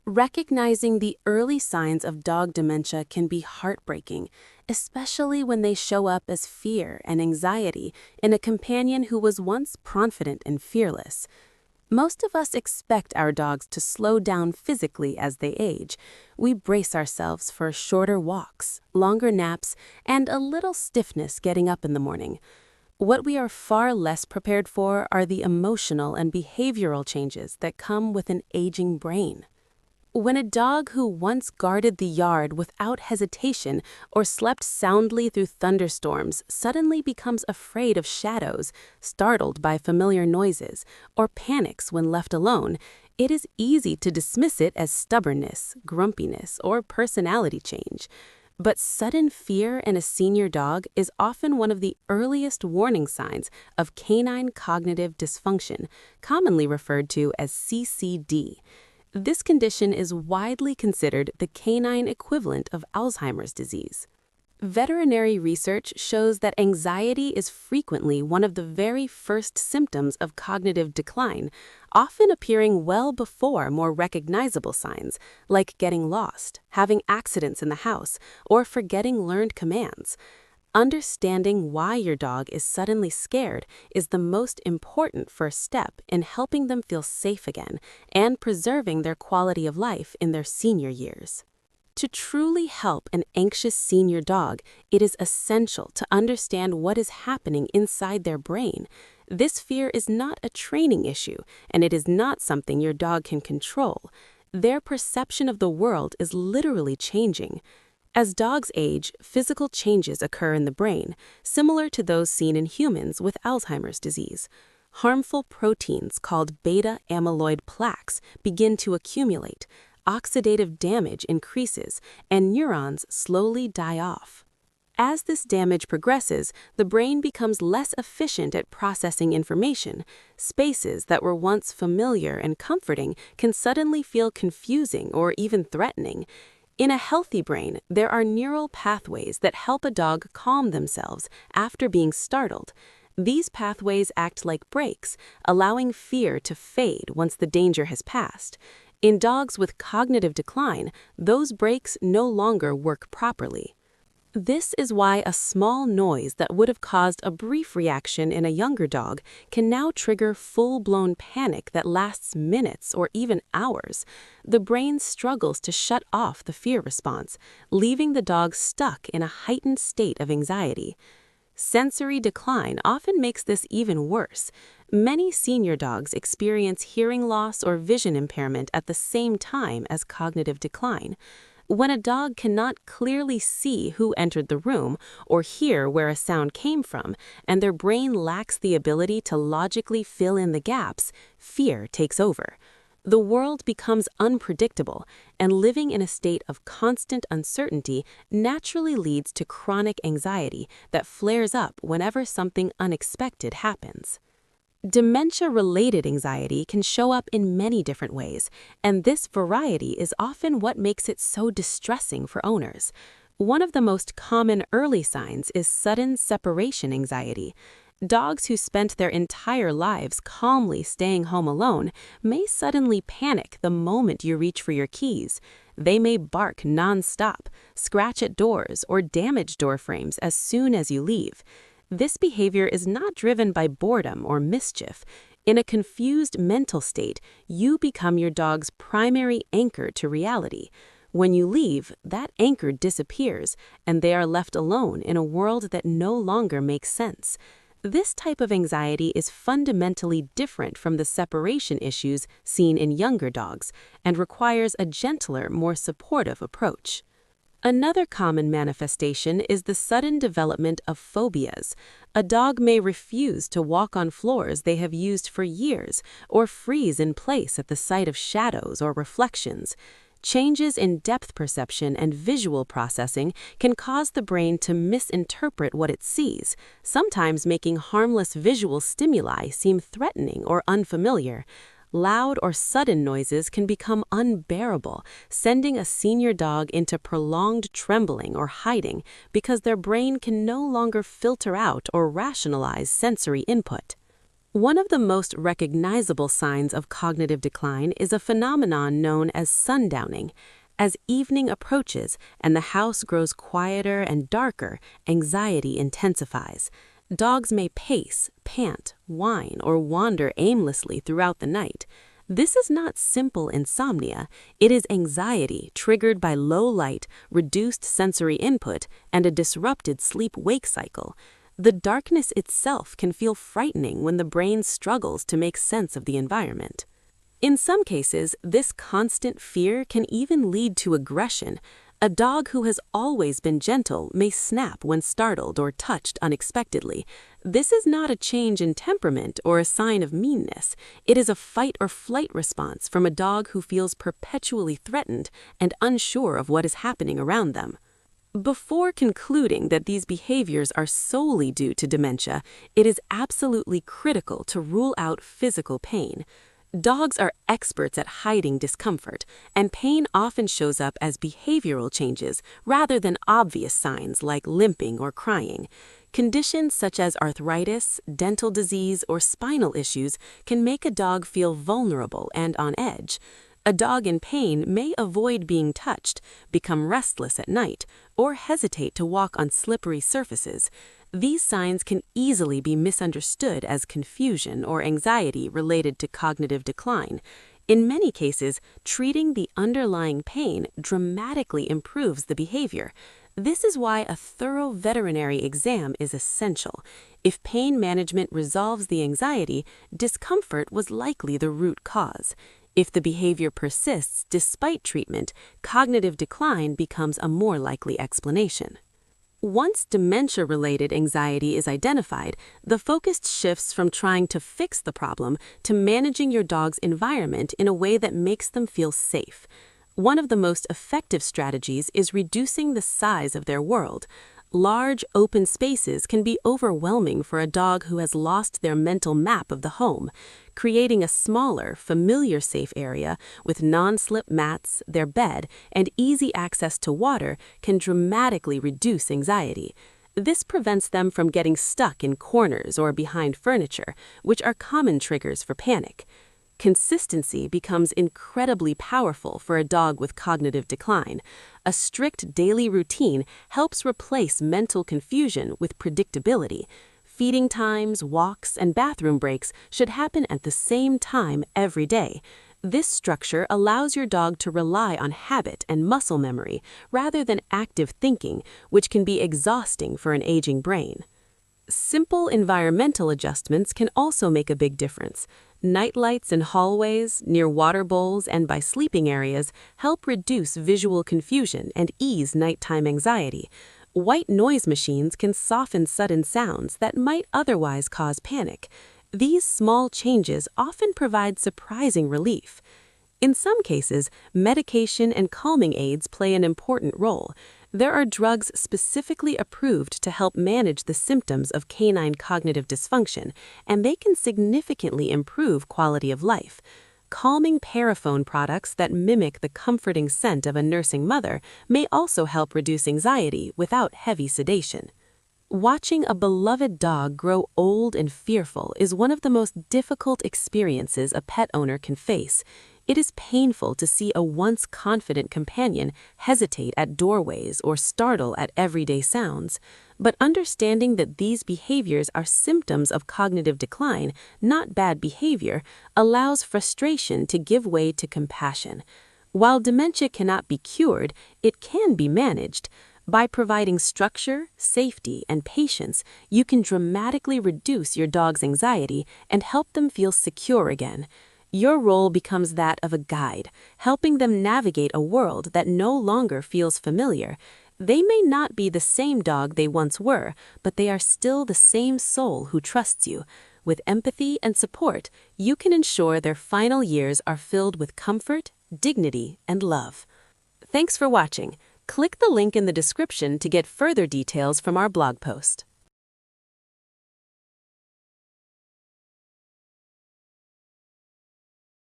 Recognizing the early signs of dog dementia can be heartbreaking, especially when they show up as fear and anxiety in a companion who was once confident and fearless. Most of us expect our dogs to slow down physically as they age. We brace ourselves for shorter walks, longer naps, and a little stiffness getting up in the morning. What we are far less prepared for are the emotional and behavioral changes that come with an aging brain. When a dog who once guarded the yard without hesitation or slept soundly through thunderstorms suddenly becomes afraid of shadows, startled by familiar noises, or panics when left alone, it is easy to dismiss it as stubbornness, grumpiness, or personality change. But sudden fear in a senior dog is often one of the earliest warning signs of canine cognitive dysfunction, commonly referred to as CCD. This condition is widely considered the canine equivalent of Alzheimer's disease. Veterinary research shows that anxiety is frequently one of the very first symptoms of cognitive decline, often appearing well before more recognizable signs, like getting lost, having accidents in the house, or forgetting learned commands. Understanding why your dog is suddenly scared is the most important first step in helping them feel safe again and preserving their quality of life in their senior years. To truly help an anxious senior dog, it is essential to understand what is happening inside their brain. This fear is not a training issue, and it is not something your dog can control. Their perception of the world is literally changing. As dogs age, physical changes occur in the brain, similar to those seen in humans with Alzheimer's disease. Harmful proteins called beta-amyloid plaques begin to accumulate, oxidative damage increases, and neurons slowly die off. As this damage progresses, the brain becomes less efficient at processing information. Spaces that were once familiar and comforting can suddenly feel confusing or even threatening. In a healthy brain, there are neural pathways that help a dog calm themselves after being startled. These pathways act like brakes, allowing fear to fade once the danger has passed. In dogs with cognitive decline, those brakes no longer work properly. This is why a small noise that would have caused a brief reaction in a younger dog can now trigger full-blown panic that lasts minutes or even hours. The brain struggles to shut off the fear response, leaving the dog stuck in a heightened state of anxiety. Sensory decline often makes this even worse. Many senior dogs experience hearing loss or vision impairment at the same time as cognitive decline. When a dog cannot clearly see who entered the room or hear where a sound came from, and their brain lacks the ability to logically fill in the gaps, fear takes over. The world becomes unpredictable, and living in a state of constant uncertainty naturally leads to chronic anxiety that flares up whenever something unexpected happens. Dementia-related anxiety can show up in many different ways, and this variety is often what makes it so distressing for owners. One of the most common early signs is sudden separation anxiety. Dogs who spent their entire lives calmly staying home alone may suddenly panic the moment you reach for your keys. They may bark non-stop, scratch at doors, or damage door frames as soon as you leave. This behavior is not driven by boredom or mischief. In a confused mental state, you become your dog's primary anchor to reality. When you leave, that anchor disappears, and they are left alone in a world that no longer makes sense. This type of anxiety is fundamentally different from the separation issues seen in younger dogs and requires a gentler, more supportive approach. Another common manifestation is the sudden development of phobias. A dog may refuse to walk on floors they have used for years or freeze in place at the sight of shadows or reflections. Changes in depth perception and visual processing can cause the brain to misinterpret what it sees, sometimes making harmless visual stimuli seem threatening or unfamiliar. Loud or sudden noises can become unbearable, sending a senior dog into prolonged trembling or hiding because their brain can no longer filter out or rationalize sensory input. One of the most recognizable signs of cognitive decline is a phenomenon known as sundowning. As evening approaches and the house grows quieter and darker, anxiety intensifies. Dogs may pace, pant, whine, or wander aimlessly throughout the night. This is not simple insomnia. It is anxiety triggered by low light, reduced sensory input, and a disrupted sleep-wake cycle. The darkness itself can feel frightening when the brain struggles to make sense of the environment. In some cases, this constant fear can even lead to aggression. A dog who has always been gentle may snap when startled or touched unexpectedly. This is not a change in temperament or a sign of meanness. It is a fight or flight response from a dog who feels perpetually threatened and unsure of what is happening around them. Before concluding that these behaviors are solely due to dementia, it is absolutely critical to rule out physical pain. Dogs are experts at hiding discomfort, and pain often shows up as behavioral changes rather than obvious signs like limping or crying. Conditions such as arthritis, dental disease, or spinal issues can make a dog feel vulnerable and on edge. A dog in pain may avoid being touched, become restless at night, or hesitate to walk on slippery surfaces. These signs can easily be misunderstood as confusion or anxiety related to cognitive decline. In many cases, treating the underlying pain dramatically improves the behavior. This is why a thorough veterinary exam is essential. If pain management resolves the anxiety, discomfort was likely the root cause. If the behavior persists despite treatment, cognitive decline becomes a more likely explanation. Once dementia-related anxiety is identified, the focus shifts from trying to fix the problem to managing your dog's environment in a way that makes them feel safe. One of the most effective strategies is reducing the size of their world. Large, open spaces can be overwhelming for a dog who has lost their mental map of the home. Creating a smaller, familiar safe area with non-slip mats, their bed, and easy access to water can dramatically reduce anxiety. This prevents them from getting stuck in corners or behind furniture, which are common triggers for panic. Consistency becomes incredibly powerful for a dog with cognitive decline. A strict daily routine helps replace mental confusion with predictability. Feeding times, walks, and bathroom breaks should happen at the same time every day. This structure allows your dog to rely on habit and muscle memory rather than active thinking, which can be exhausting for an aging brain. Simple environmental adjustments can also make a big difference. Night lights in hallways, near water bowls, and by sleeping areas help reduce visual confusion and ease nighttime anxiety. White noise machines can soften sudden sounds that might otherwise cause panic. These small changes often provide surprising relief. In some cases, medication and calming aids play an important role. There are drugs specifically approved to help manage the symptoms of canine cognitive dysfunction, and they can significantly improve quality of life. Calming paraphone products that mimic the comforting scent of a nursing mother may also help reduce anxiety without heavy sedation. Watching a beloved dog grow old and fearful is one of the most difficult experiences a pet owner can face. It is painful to see a once confident companion hesitate at doorways or startle at everyday sounds, but understanding that these behaviors are symptoms of cognitive decline, not bad behavior, allows frustration to give way to compassion. While dementia cannot be cured, it can be managed. By providing structure, safety, and patience, you can dramatically reduce your dog's anxiety and help them feel secure again. Your role becomes that of a guide, helping them navigate a world that no longer feels familiar. They may not be the same dog they once were, but they are still the same soul who trusts you. With empathy and support, you can ensure their final years are filled with comfort, dignity, and love. Thanks for watching. Click the link in the description to get further details from our blog post.